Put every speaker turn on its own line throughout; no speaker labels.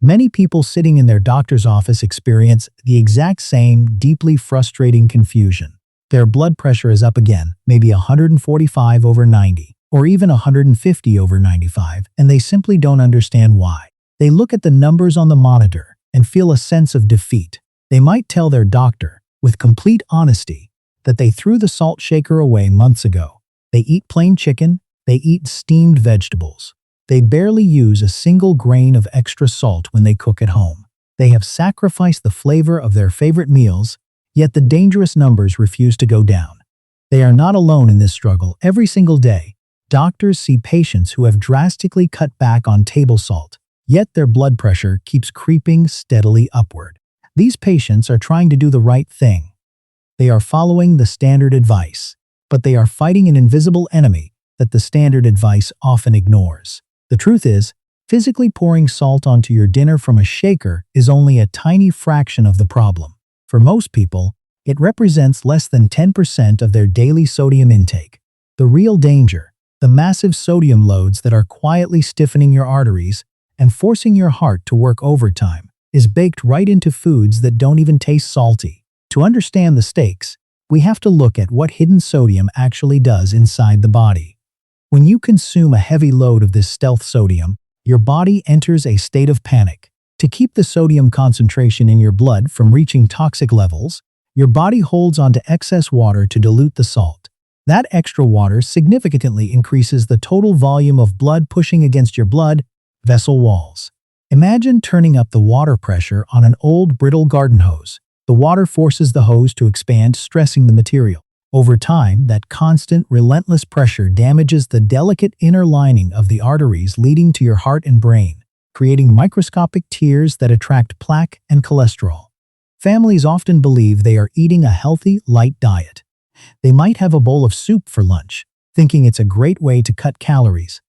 Many people sitting in their doctor's office experience the exact same deeply frustrating confusion. Their blood pressure is up again, maybe 145 over 90, or even 150 over 95, and they simply don't understand why. They look at the numbers on the monitor and feel a sense of defeat. They might tell their doctor, with complete honesty, that they threw the salt shaker away months ago. They eat plain chicken, they eat steamed vegetables. They barely use a single grain of extra salt when they cook at home. They have sacrificed the flavor of their favorite meals, yet the dangerous numbers refuse to go down. They are not alone in this struggle. Every single day, doctors see patients who have drastically cut back on table salt, yet their blood pressure keeps creeping steadily upward. These patients are trying to do the right thing. They are following the standard advice, but they are fighting an invisible enemy that the standard advice often ignores. The truth is, physically pouring salt onto your dinner from a shaker is only a tiny fraction of the problem. For most people, it represents less than 10% of their daily sodium intake. The real danger, the massive sodium loads that are quietly stiffening your arteries and forcing your heart to work overtime, is baked right into foods that don't even taste salty. To understand the stakes, we have to look at what hidden sodium actually does inside the body. When you consume a heavy load of this stealth sodium, your body enters a state of panic. To keep the sodium concentration in your blood from reaching toxic levels, your body holds onto excess water to dilute the salt. That extra water significantly increases the total volume of blood pushing against your blood vessel walls. Imagine turning up the water pressure on an old brittle garden hose. The water forces the hose to expand, stressing the material. Over time, that constant, relentless pressure damages the delicate inner lining of the arteries leading to your heart and brain, creating microscopic tears that attract plaque and cholesterol. Families often believe they are eating a healthy, light diet. They might have a bowl of soup for lunch, thinking it's a great way to cut calories.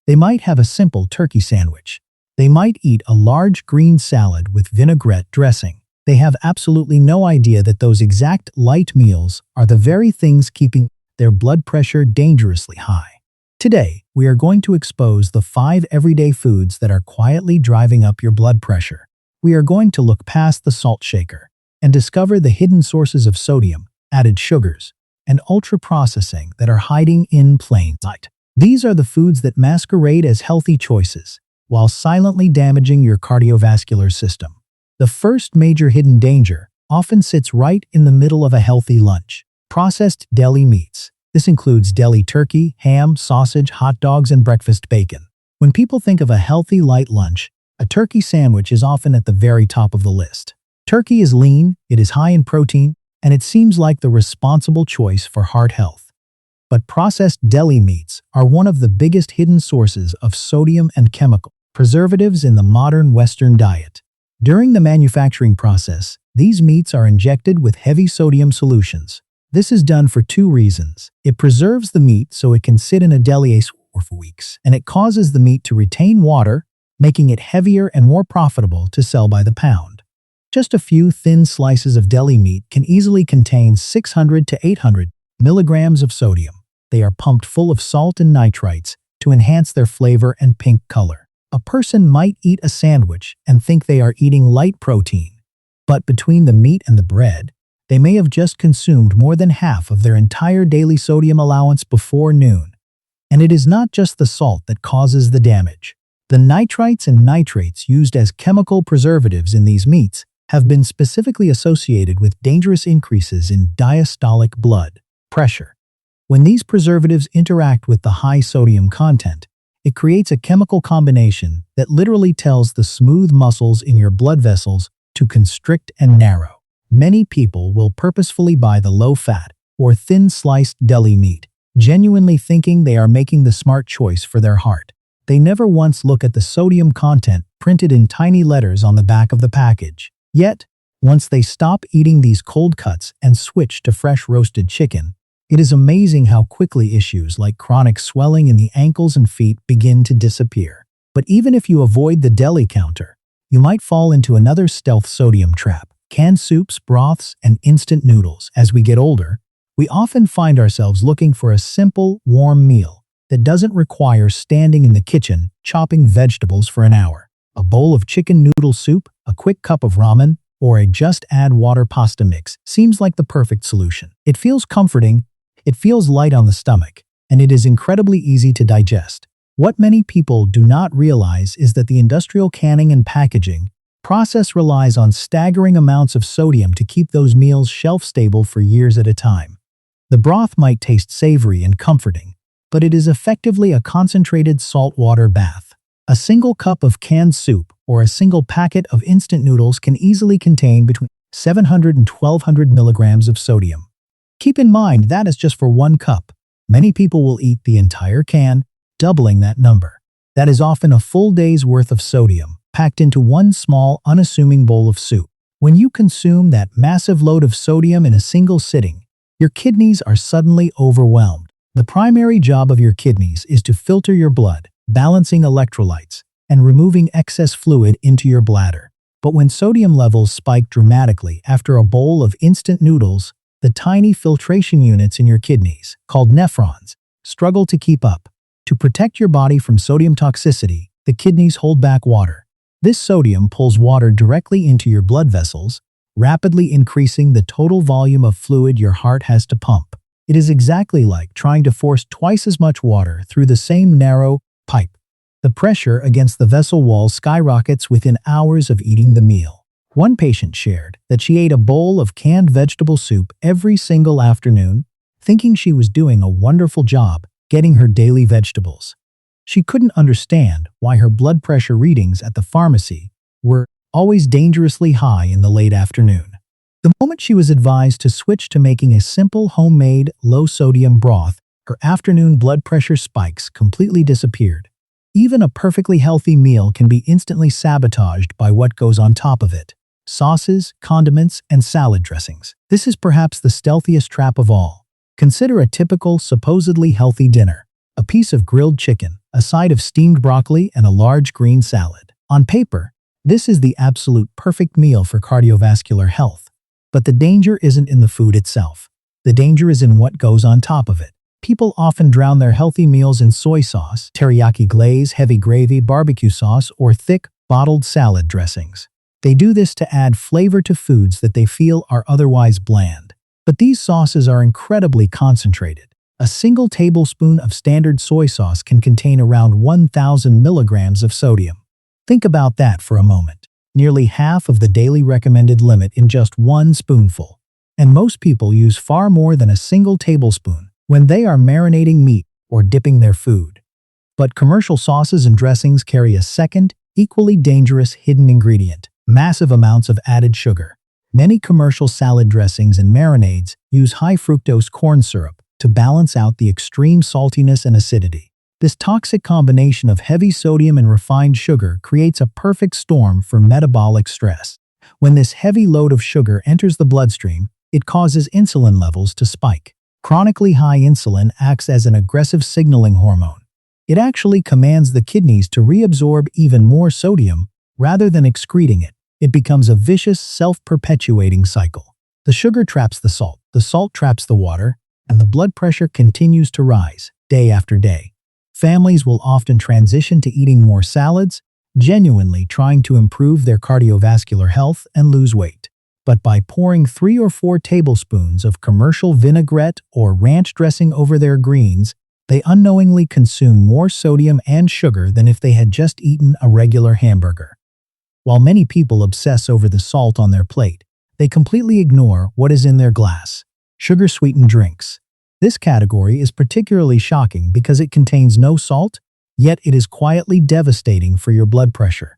They might have a simple turkey sandwich. They might eat a large green salad with vinaigrette dressing. They have absolutely no idea that those exact light meals are the very things keeping their blood pressure dangerously high. Today, we are going to expose the 5 everyday foods that are quietly driving up your blood pressure. We are going to look past the salt shaker and discover the hidden sources of sodium, added sugars, and ultra-processing that are hiding in plain sight. These are the foods that masquerade as healthy choices, while silently damaging your cardiovascular system. The first major hidden danger often sits right in the middle of a healthy lunch. Processed deli meats. This includes deli turkey, ham, sausage, hot dogs, and breakfast bacon. When people think of a healthy light lunch, a turkey sandwich is often at the very top of the list. Turkey is lean, it is high in protein, and it seems like the responsible choice for heart health. But processed deli meats are one of the biggest hidden sources of sodium and chemical preservatives in the modern Western diet. During the manufacturing process, these meats are injected with heavy sodium solutions. This is done for 2 reasons. It preserves the meat so it can sit in a deli for weeks, and it causes the meat to retain water, making it heavier and more profitable to sell by the pound. Just a few thin slices of deli meat can easily contain 600 to 800 milligrams of sodium. They are pumped full of salt and nitrites to enhance their flavor and pink color. A person might eat a sandwich and think they are eating light protein, but between the meat and the bread, they may have just consumed more than half of their entire daily sodium allowance before noon. And it is not just the salt that causes the damage. The nitrites and nitrates used as chemical preservatives in these meats have been specifically associated with dangerous increases in diastolic blood pressure. When these preservatives interact with the high sodium content, it creates a chemical combination that literally tells the smooth muscles in your blood vessels to constrict and narrow. Many people will purposefully buy the low-fat or thin-sliced deli meat, genuinely thinking they are making the smart choice for their heart. They never once look at the sodium content printed in tiny letters on the back of the package. Yet, once they stop eating these cold cuts and switch to fresh roasted chicken, it is amazing how quickly issues like chronic swelling in the ankles and feet begin to disappear. But even if you avoid the deli counter, you might fall into another stealth sodium trap. Canned soups, broths, and instant noodles. As we get older, we often find ourselves looking for a simple, warm meal that doesn't require standing in the kitchen chopping vegetables for an hour. A bowl of chicken noodle soup, a quick cup of ramen, or a just add water pasta mix seems like the perfect solution. It feels comforting, it feels light on the stomach, and it is incredibly easy to digest. What many people do not realize is that the industrial canning and packaging process relies on staggering amounts of sodium to keep those meals shelf-stable for years at a time. The broth might taste savory and comforting, but it is effectively a concentrated saltwater bath. A single cup of canned soup or a single packet of instant noodles can easily contain between 700 and 1200 milligrams of sodium. Keep in mind that is just for one cup. Many people will eat the entire can, doubling that number. That is often a full day's worth of sodium, packed into one small, unassuming bowl of soup. When you consume that massive load of sodium in a single sitting, your kidneys are suddenly overwhelmed. The primary job of your kidneys is to filter your blood, balancing electrolytes, and removing excess fluid into your bladder. But when sodium levels spike dramatically after a bowl of instant noodles, the tiny filtration units in your kidneys, called nephrons, struggle to keep up. To protect your body from sodium toxicity, the kidneys hold back water. This sodium pulls water directly into your blood vessels, rapidly increasing the total volume of fluid your heart has to pump. It is exactly like trying to force twice as much water through the same narrow pipe. The pressure against the vessel wall skyrockets within hours of eating the meal. One patient shared that she ate a bowl of canned vegetable soup every single afternoon, thinking she was doing a wonderful job getting her daily vegetables. She couldn't understand why her blood pressure readings at the pharmacy were always dangerously high in the late afternoon. The moment she was advised to switch to making a simple homemade low-sodium broth, her afternoon blood pressure spikes completely disappeared. Even a perfectly healthy meal can be instantly sabotaged by what goes on top of it. Sauces, condiments, and salad dressings. This is perhaps the stealthiest trap of all. Consider a typical, supposedly healthy dinner. A piece of grilled chicken, a side of steamed broccoli, and a large green salad. On paper, this is the absolute perfect meal for cardiovascular health. But the danger isn't in the food itself. The danger is in what goes on top of it. People often drown their healthy meals in soy sauce, teriyaki glaze, heavy gravy, barbecue sauce, or thick, bottled salad dressings. They do this to add flavor to foods that they feel are otherwise bland. But these sauces are incredibly concentrated. A single tablespoon of standard soy sauce can contain around 1,000 milligrams of sodium. Think about that for a moment. Nearly half of the daily recommended limit in just one spoonful. And most people use far more than a single tablespoon when they are marinating meat or dipping their food. But commercial sauces and dressings carry a second, equally dangerous hidden ingredient: massive amounts of added sugar. Many commercial salad dressings and marinades use high-fructose corn syrup to balance out the extreme saltiness and acidity. This toxic combination of heavy sodium and refined sugar creates a perfect storm for metabolic stress. When this heavy load of sugar enters the bloodstream, it causes insulin levels to spike. Chronically high insulin acts as an aggressive signaling hormone. It actually commands the kidneys to reabsorb even more sodium rather than excreting it. It becomes a vicious, self-perpetuating cycle. The sugar traps the salt traps the water, and the blood pressure continues to rise, day after day. Families will often transition to eating more salads, genuinely trying to improve their cardiovascular health and lose weight. But by pouring 3 or 4 tablespoons of commercial vinaigrette or ranch dressing over their greens, they unknowingly consume more sodium and sugar than if they had just eaten a regular hamburger. While many people obsess over the salt on their plate, they completely ignore what is in their glass: sugar-sweetened drinks. This category is particularly shocking because it contains no salt, yet it is quietly devastating for your blood pressure.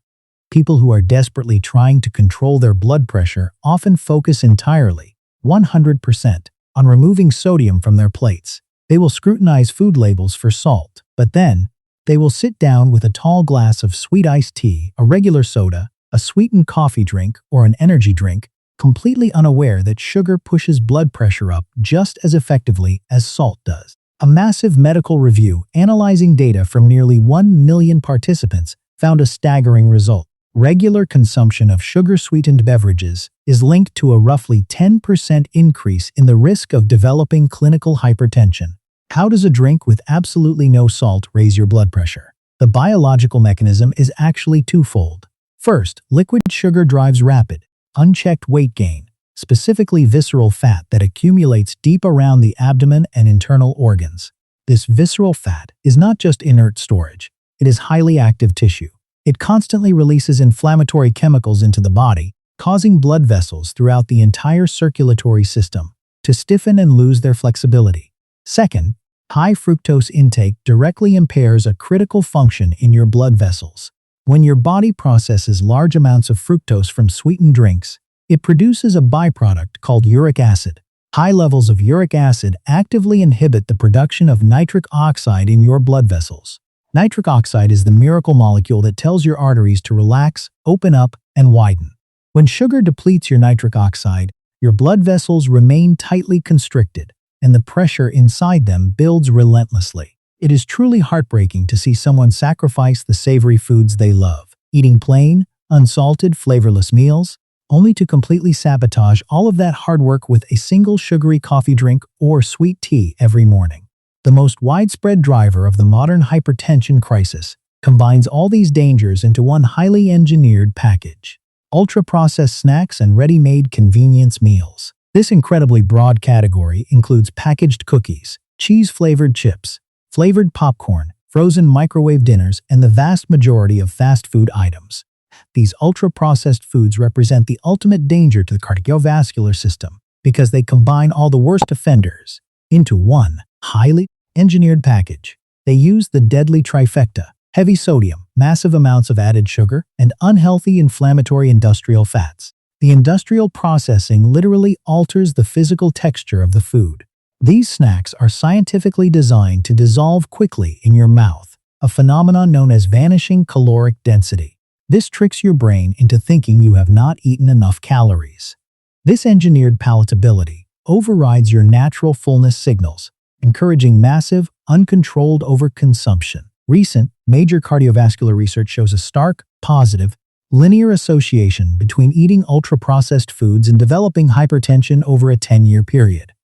People who are desperately trying to control their blood pressure often focus entirely, 100%, on removing sodium from their plates. They will scrutinize food labels for salt, but then they will sit down with a tall glass of sweet iced tea, a regular soda, a sweetened coffee drink, or an energy drink, completely unaware that sugar pushes blood pressure up just as effectively as salt does. A massive medical review analyzing data from nearly 1 million participants found a staggering result. Regular consumption of sugar-sweetened beverages is linked to a roughly 10% increase in the risk of developing clinical hypertension. How does a drink with absolutely no salt raise your blood pressure? The biological mechanism is actually twofold. First, liquid sugar drives rapid, unchecked weight gain, specifically visceral fat that accumulates deep around the abdomen and internal organs. This visceral fat is not just inert storage, it is highly active tissue. It constantly releases inflammatory chemicals into the body, causing blood vessels throughout the entire circulatory system to stiffen and lose their flexibility. Second, high fructose intake directly impairs a critical function in your blood vessels. When your body processes large amounts of fructose from sweetened drinks, it produces a byproduct called uric acid. High levels of uric acid actively inhibit the production of nitric oxide in your blood vessels. Nitric oxide is the miracle molecule that tells your arteries to relax, open up, and widen. When sugar depletes your nitric oxide, your blood vessels remain tightly constricted, and the pressure inside them builds relentlessly. It is truly heartbreaking to see someone sacrifice the savory foods they love, eating plain, unsalted, flavorless meals, only to completely sabotage all of that hard work with a single sugary coffee drink or sweet tea every morning. The most widespread driver of the modern hypertension crisis combines all these dangers into one highly engineered package: ultra-processed snacks and ready-made convenience meals. This incredibly broad category includes packaged cookies, cheese-flavored chips, flavored popcorn, frozen microwave dinners, and the vast majority of fast food items. These ultra-processed foods represent the ultimate danger to the cardiovascular system because they combine all the worst offenders into one highly engineered package. They use the deadly trifecta: heavy sodium, massive amounts of added sugar, and unhealthy inflammatory industrial fats. The industrial processing literally alters the physical texture of the food. These snacks are scientifically designed to dissolve quickly in your mouth, a phenomenon known as vanishing caloric density. This tricks your brain into thinking you have not eaten enough calories. This engineered palatability overrides your natural fullness signals, encouraging massive, uncontrolled overconsumption. Recent, major cardiovascular research shows a stark, positive, linear association between eating ultra-processed foods and developing hypertension over a 10-year period.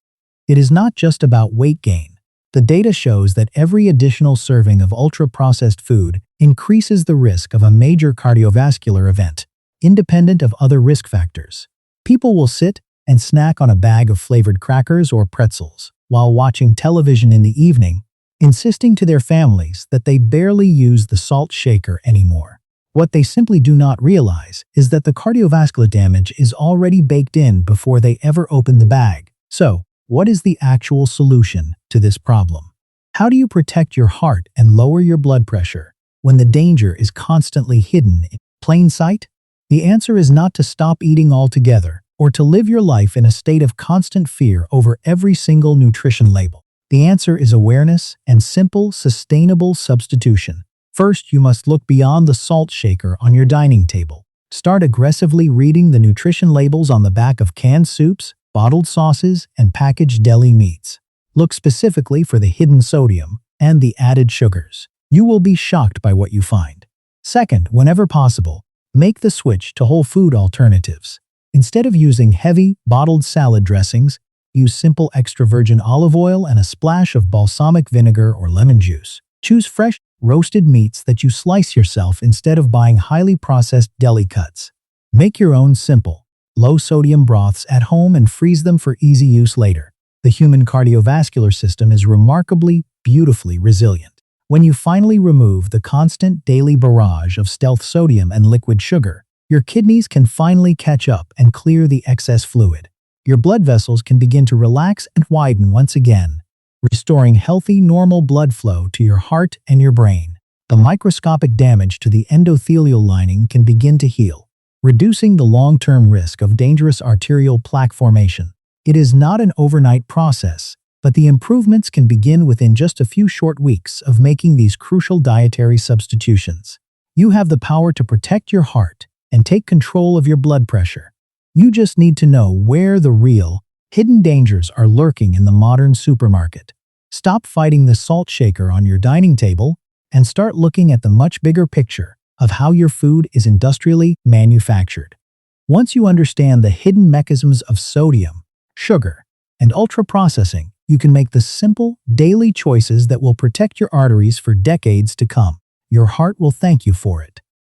It is not just about weight gain. The data shows that every additional serving of ultra-processed food increases the risk of a major cardiovascular event, independent of other risk factors. People will sit and snack on a bag of flavored crackers or pretzels while watching television in the evening, insisting to their families that they barely use the salt shaker anymore. What they simply do not realize is that the cardiovascular damage is already baked in before they ever open the bag. So, what is the actual solution to this problem? How do you protect your heart and lower your blood pressure when the danger is constantly hidden in plain sight? The answer is not to stop eating altogether or to live your life in a state of constant fear over every single nutrition label. The answer is awareness and simple, sustainable substitution. First, you must look beyond the salt shaker on your dining table. Start aggressively reading the nutrition labels on the back of canned soups, bottled sauces, and packaged deli meats. Look specifically for the hidden sodium and the added sugars. You will be shocked by what you find. Second, whenever possible, make the switch to whole food alternatives. Instead of using heavy, bottled salad dressings, use simple extra virgin olive oil and a splash of balsamic vinegar or lemon juice. Choose fresh, roasted meats that you slice yourself instead of buying highly processed deli cuts. Make your own simple, low-sodium broths at home and freeze them for easy use later. The human cardiovascular system is remarkably, beautifully resilient. When you finally remove the constant daily barrage of stealth sodium and liquid sugar, your kidneys can finally catch up and clear the excess fluid. Your blood vessels can begin to relax and widen once again, restoring healthy, normal blood flow to your heart and your brain. The microscopic damage to the endothelial lining can begin to heal, reducing the long-term risk of dangerous arterial plaque formation. It is not an overnight process, but the improvements can begin within just a few short weeks of making these crucial dietary substitutions. You have the power to protect your heart and take control of your blood pressure. You just need to know where the real, hidden dangers are lurking in the modern supermarket. Stop fighting the salt shaker on your dining table and start looking at the much bigger picture of how your food is industrially manufactured. Once you understand the hidden mechanisms of sodium, sugar, and ultra-processing, you can make the simple, daily choices that will protect your arteries for decades to come. your heart will thank you for it.